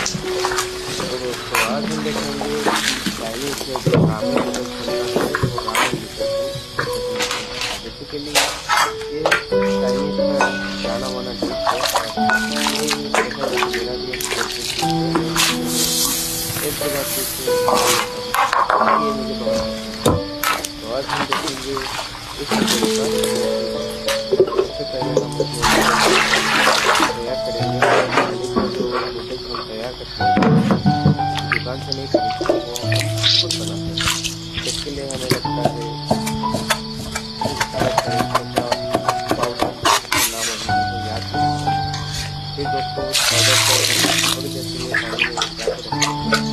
तो दोस्तों आज हम देखेंगे चाइनीज में जो रामेन नूडल्स बनता है वो रामेन नूडल्स। बेसिकली ये चाइनीज का जाना माना डिश है और ये देखा जाए तो मेरा भी एक फेवरेट डिश है। एक जगह से ये मुझे बहुत पसंद है। तो आज हम देखेंगे इस वीडियो का। सबसे पहले हम तैयार करेंगे जो नूडल्स हम तैयार करते हैं दुकान से नहीं खरीदते, वो हम खुद बनाते हैं। इसके लिए हमें लगता है पाउडर, नाम मुझे याद नहीं। फिर दोस्तों उस पाउडर को थोड़ी देर के लिए पानी में भिगा के रखेंगे।